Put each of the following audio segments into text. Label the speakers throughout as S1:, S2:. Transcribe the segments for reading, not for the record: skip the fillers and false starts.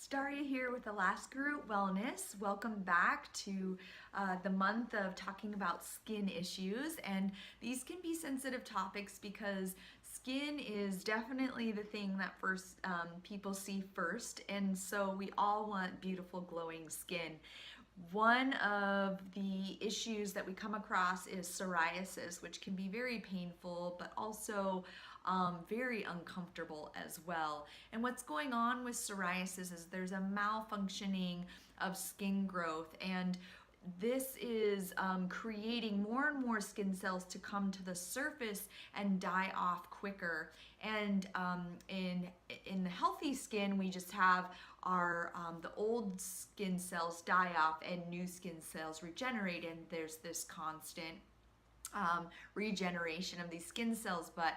S1: Daria here with Alaska Root Wellness. Welcome back to the month of talking about skin issues, and these can be sensitive topics because skin is definitely the thing that first people see first, and so we all want beautiful glowing skin. One of the issues that we come across is psoriasis, which can be very painful, but also very uncomfortable as well. And what's going on with psoriasis is there's a malfunctioning of skin growth, and this is creating more and more skin cells to come to the surface and die off quicker. And in the healthy skin, we just have our the old skin cells die off and new skin cells regenerate, and there's this constant regeneration of these skin cells. But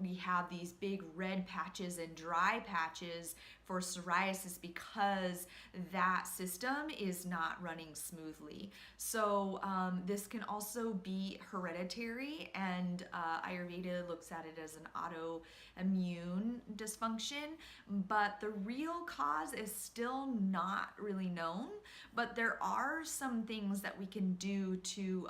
S1: we have these big red patches and dry patches for psoriasis because that system is not running smoothly. So this can also be hereditary, and Ayurveda looks at it as an autoimmune dysfunction, but the real cause is still not really known. But there are some things that we can do to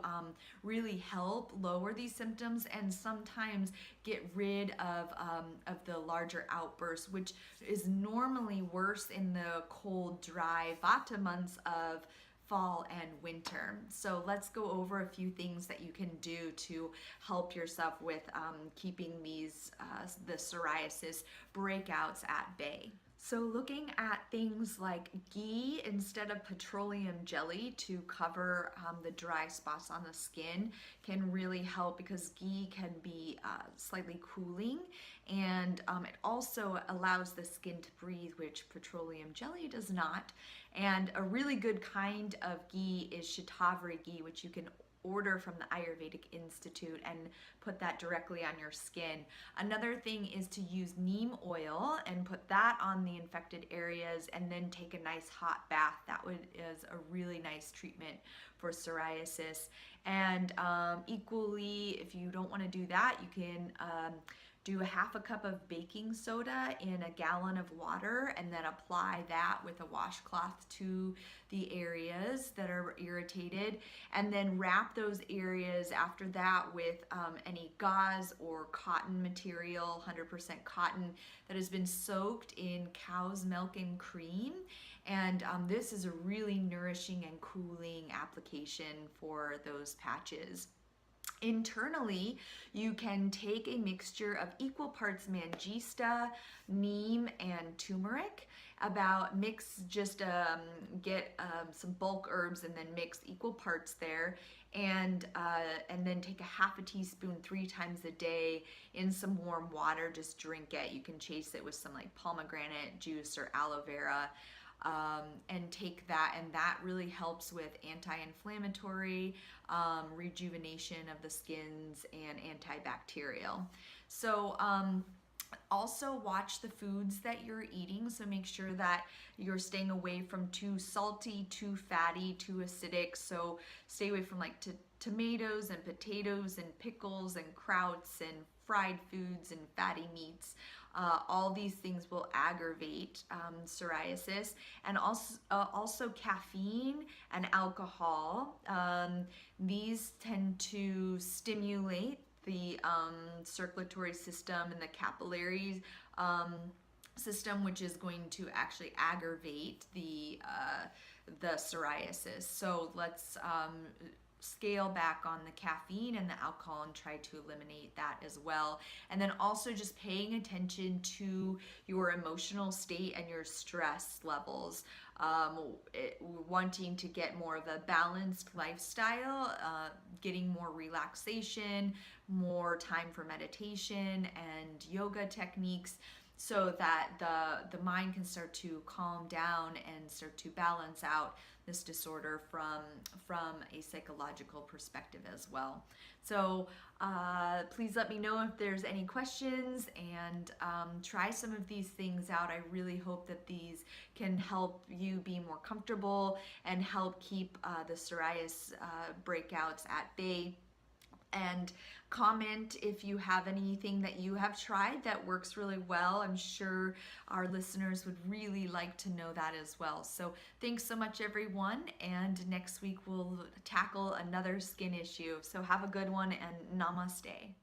S1: really help lower these symptoms and sometimes get rid of the larger outbursts, which is normally worse in the cold, dry Vata months of fall and winter. So let's go over a few things that you can do to help yourself with keeping these the psoriasis breakouts at bay. So looking at things like ghee instead of petroleum jelly to cover the dry spots on the skin can really help, because ghee can be slightly cooling, and it also allows the skin to breathe, which petroleum jelly does not. And a really good kind of ghee is Shatavari ghee, which you can order from the Ayurvedic Institute and put that directly on your skin. Another thing is to use neem oil and put that on the infected areas and then take a nice hot bath. That is a really nice treatment for psoriasis. And equally, if you don't want to do that, you can do a half a cup of baking soda in a gallon of water and then apply that with a washcloth to the areas that are irritated, and then wrap those areas after that with any gauze or cotton material, 100% cotton, that has been soaked in cow's milk and cream. And this is a really nourishing and cooling application for those patches. Internally, you can take a mixture of equal parts mangista, neem, and turmeric. Get some bulk herbs and then mix equal parts there, and then take a half a teaspoon 3 times a day in some warm water. Just drink it. You can chase it with some like pomegranate juice or aloe vera. And take that, and that really helps with anti-inflammatory, rejuvenation of the skins, and antibacterial. So also watch the foods that you're eating, so make sure that you're staying away from too salty, too fatty, too acidic. So stay away from like tomatoes and potatoes and pickles and krauts and fried foods and fatty meats. All these things will aggravate psoriasis. And also caffeine and alcohol. These tend to stimulate the circulatory system and the capillary system, which is going to actually aggravate the psoriasis. So let's scale back on the caffeine and the alcohol and try to eliminate that as well. And then also just paying attention to your emotional state and your stress levels. Wanting to get more of a balanced lifestyle, getting more relaxation, more time for meditation and yoga techniques, so that the mind can start to calm down and start to balance out this disorder from a psychological perspective as well. So please let me know if there's any questions, and try some of these things out. I really hope that these can help you be more comfortable and help keep the psoriasis breakouts at bay. And comment if you have anything that you have tried that works really well. I'm sure our listeners would really like to know that as well. So thanks so much, everyone, and next week we'll tackle another skin issue. So have a good one, and namaste.